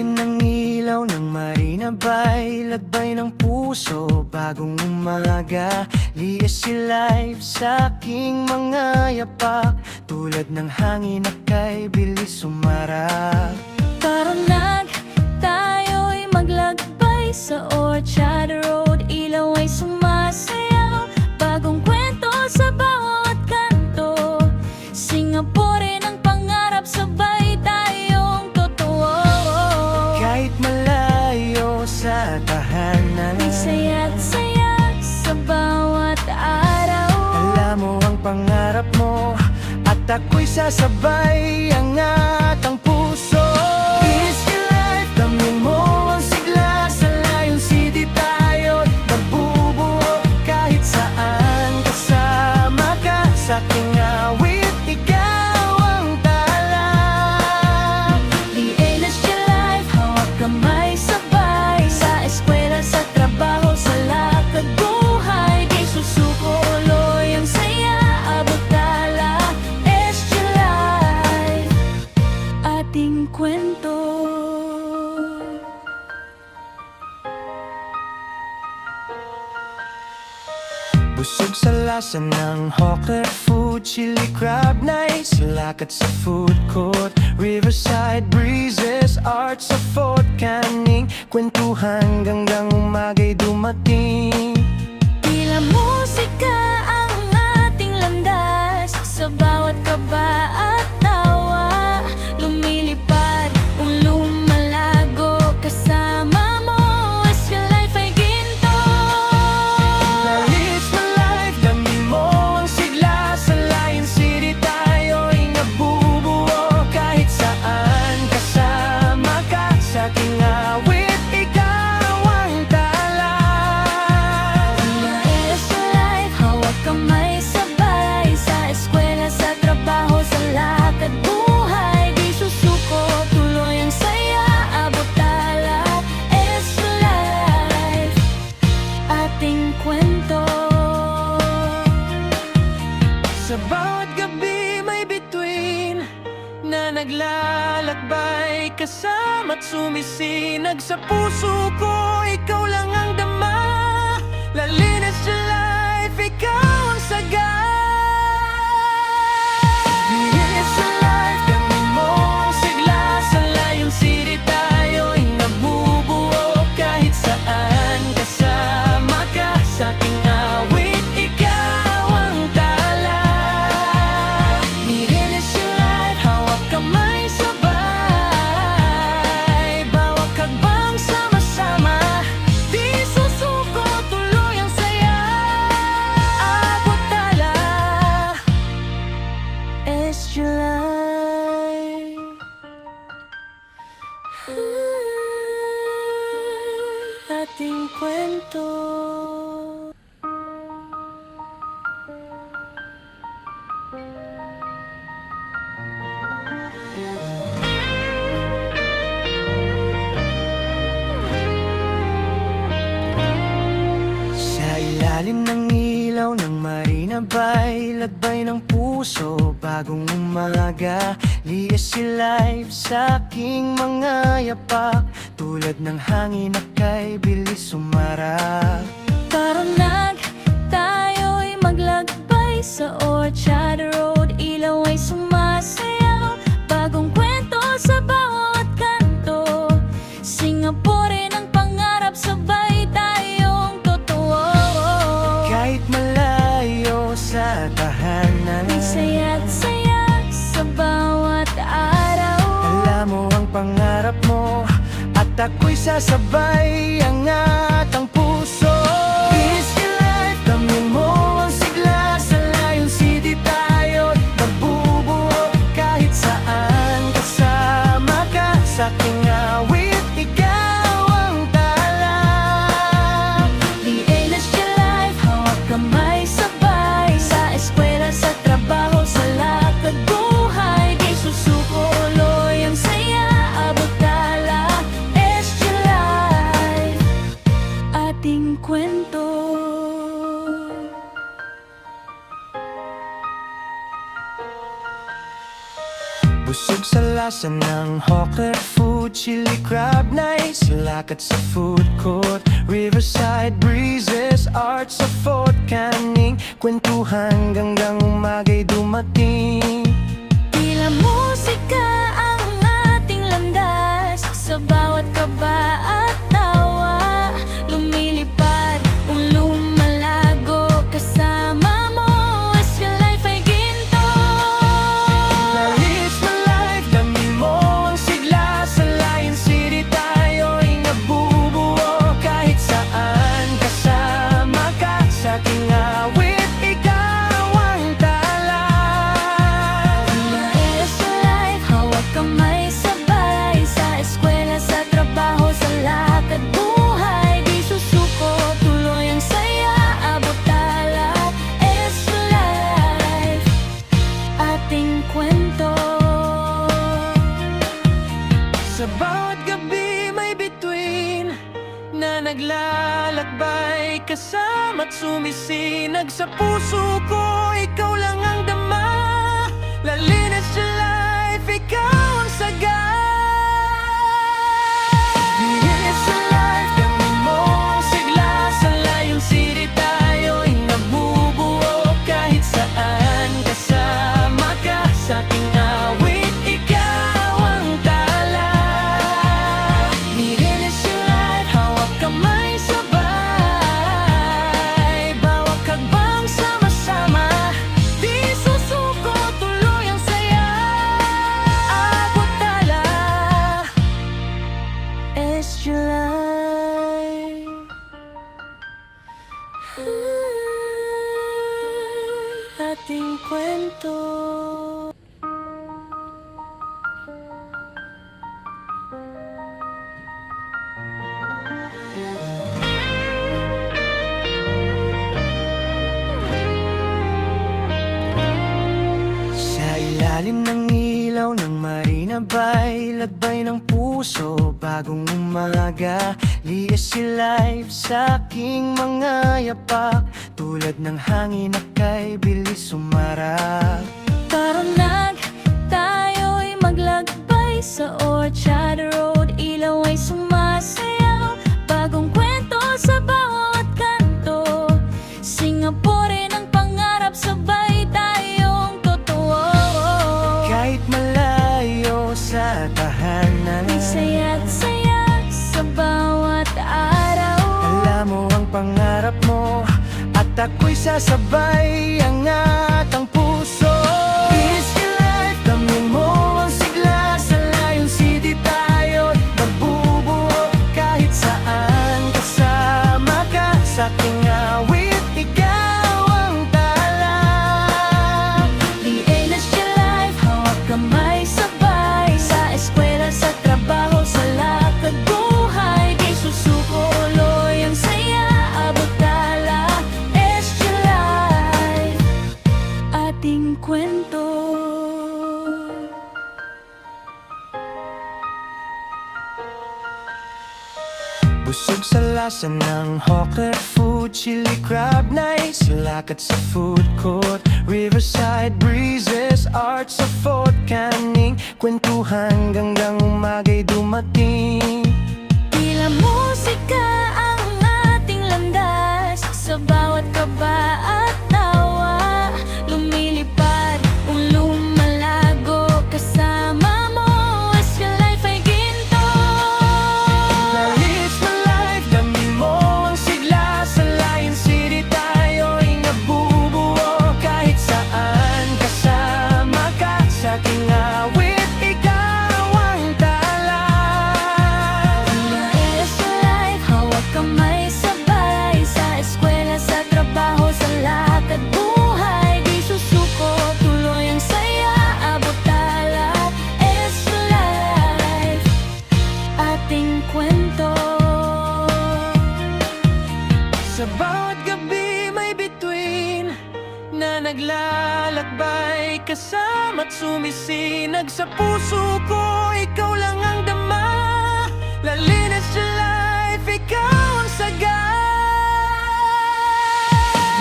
ilalim ng ilaw ng Marina Bay, lagbay ng puso, bagong umaga. Liis si life sa aking mga yapak, tulad ng hangin na kay bilis sumarap. Tara na, tayo'y maglagbay sa Orchard Road. Ilaw ay sumasayaw, bagong kwento sa bawat kanto. Singapore ang pangarap, sabay tayong totoo. Kahit malayo sa tahanan, May saya't saya sa bawat araw. alam mo ang pangarap mo, at ako'y sasabay, angat ang puso. Is your life, damhin mo ang sigla, sa Lion City tayo't magbubuo. Kahit saan kasama ka, sa aking awit, ikaw ang tala. Lianas your life, hawak kamay sabay. Sa eskwela, sa trabaho, sa lakad buhay. Di susuko, uloy ang saya, abot tala. Es your life, ating kwento. Busog sa lasa ng hawker food, chili crab nights, lakad sa food court, riverside breezes, art sa Fort Canning, kwentuhan hanggang umaga'y dumating. Tila musika ang ating landas, sa bawat kaba at tawa. Lumilipad, lumalago, kasama mo. Es your life ay ginto. It's my life, damhin mo ang sigla, sa Lion City tayo'y nabubuo. Kahit saan kasama ka, sa aking awit, ikaw ang tala. Es your life, hawak kamay sabay. Sa eskwela, sa trabaho, sa lakad buhay. Di susuko, tuloy ang saya, abot tala. Es your life, ating kwento. Sa bawat gabi may bituin na naglalakbay, kasama't sumisinag sa puso ko, ikaw lang ang dama. Lalinis sa life, ikaw ang saga. Linis sa life, gamin mo ang sigla, sa Lion City tayo'y nabubuo. Kahit saan kasama ka, sa aking awit, ikaw ang tala. Linis your life, hawak kamay sabay. Bawat hakbang sama-sama, di susuko, tuloy ang saya, abot tala. Es your life, ating kwento. Sa ilalim ng ilaw ng Marina Bay, lagbay ng puso, bagong umaga. Liis si life sa aking mga yapak, tulad ng hangin na kay bilis sumarap. Tara na, tayo'y maglagbay sa Orchard Road. Ilaw ay sumasayaw, bagong kwento sa bawat kanto. Singapore ang pangarap, sabay tayong totoo. Kahit malayo sa tahanan, May saya't saya sa bawat araw. alam mo ang pangarap mo, at ako'y sasabay, angat ang puso. Is your life, damhin mo ang sigla, sa Lion City tayo't magbubuo. Kahit saan kasama ka, sa aking awit, ikaw ang tala. Lianas your life, hawak kamay sabay. Sa eskwela, sa trabaho, sa lakad buhay. Di susuko, uloy ang saya, abot tala. Es your life, ating kwento. Busog sa lasa ng hawker food, food, chili crab nights, lakad sa food court, riverside breezes, art sa Fort Canning, kwentuhan hanggang umaga'y dumating. Tila musika ang ating landas, sa bawat kaba at tawa, lumilipad, lumalago, kasama mo, as your life ay ginto. Lalis na life, damhin mo ang sigla, sa Lion City tayo'y nabubuo, kahit saan kasama ka, sa ating awit, ikaw ang tala. Lalis na life, hawak kamay sabay, sa eskwela, sa trabaho, sa lakad buhay, di susuko, tuloy ang saya, abot tala. It's your life, ating kwento. Sa bawat gabi may bituin na naglalakbay, kasama't sumisinag sa puso ko, ikaw lang ang dama. Lalinis sa life, ikaw ang saga. Linis sa life, gamin mo ang sigla, sa Lion City tayo'y nabubuo, kahit saan kasama ka, sa ating awit, ikaw ang tala. Linis sa life, hawak kamay sabay, bawat hakbang sama-sama, di susuko, tuloy ang saya, abot tala. It's your life, ating kwento. Sa ilalim ng ilaw ng Marina Bay, lagbay ng puso, bagong umaga, liis si life sa aking mga yapak, tulad ng hangin na kay bilis sumarap. Tara nag, tayo'y maglagbay sa Orchard Road, ilaw ay sumasayaw, bagong kwento sa bawat kanto, Singapore ng pangarap, sabay tayong totoo. Kahit malayo sa tahanan, May saya't saya sa bawat araw. alam mo ang pangarap mo, at ako'y sasabay, angat ang puso. Easy life, damhin mo ang sigla, sa Lion City tayo'y magbubuo, kahit saan kasama ka, sa ating awit, ikaw ang tala. Linis your life, hawak kamay sabay, sa eskwela, sa trabaho, sa lakad buhay, di susuko, tuloy ang saya, abot tala. It's your life, ating kwento. Busog sa lasa ng hawker food, chili crab nights, lakad sa food court, riverside breezes, art sa Fort Canning, kwentuhan hanggang umaga'y dumating. Tila musika ang ating landas, sa bawat kaba at tawa, lumilipad, lumalago, kasama mo, as your life ay ginto. Lalis na life, damhin mo ang sigla, sa Lion City tayo'y nabubuo, kahit saan kasama ka, sa ating awit, ikaw ang tala. It's your life, hawak kamay sabay, sa eskwela, sa trabaho, sa lakad buhay, di susuko, tuloy ang saya, abot tala. It's your life, ating kwento. Sa bawat gabi may bituin na naglalakbay, kasama't sumisinag sa puso ko, ikaw lang ang dama. Lalinis sa life, ikaw ang saga.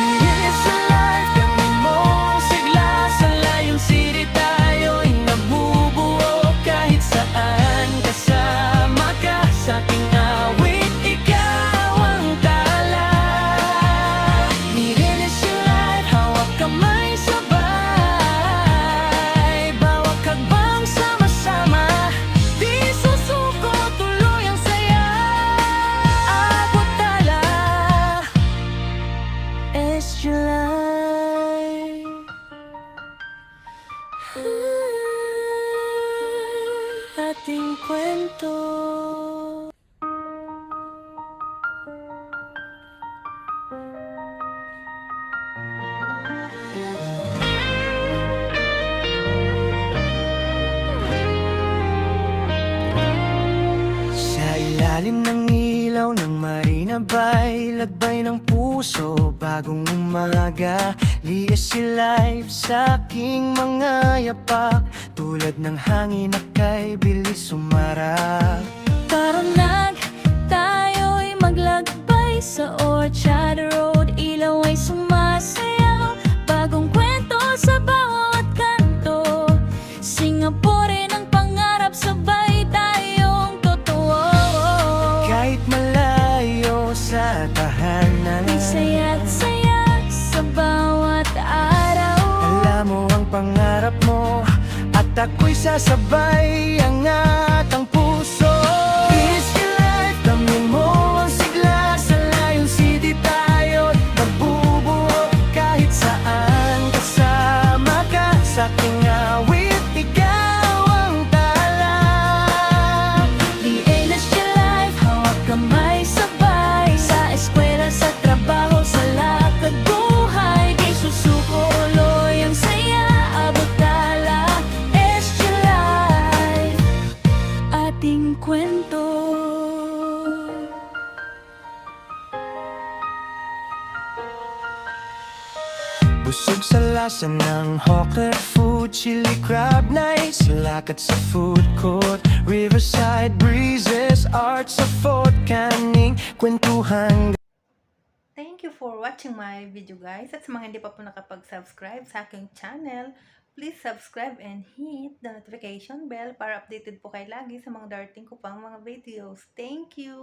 Linis sa life, gamin mo ang sigla, sa Lion City tayo'y nabubuo, kahit saan kasama East July. Ating kwento. Sa ilalim ng ilaw ng Marina Bay, lagbay ng puso, bagong umaga. Liis si life sa aking mga yapak, tulad ng hangin na kay bilis sumarap. Tara na, tayo'y maglakbay sa Orchard Road. Ilaw ay sumasayaw, bagong kwento sa bawat kanto. Singapore ang pangarap, sabay tayong totoo. Kahit malayo sa tahanan, May saya't saya sa bawat araw. alam mo ang pangarap mo, at ako'y sasabay ang atang puso. Easy life, damhin mo ang sigla, sa layong city tayo't magbubuo. Kahit saan kasama ka, sa aking awit, ikaw ang tala. The endless your life, hawak kamay sabay. Sa eskwela, sa trabaho, sa lakad buhay. Di susuko uloy ang saya, abot tala. It's your life, ating kwento. Busog sa lasa ng hawker food, chili crab nights, lakad sa food court, riverside breezes, art sa fort, kaning kwentuhan. Thank you for watching my video guys. At sa mga hindi pa po nakapag-subscribe sa aking channel, please subscribe and hit the notification bell para updated po kayo lagi sa mga darating ko pang mga videos. Thank you!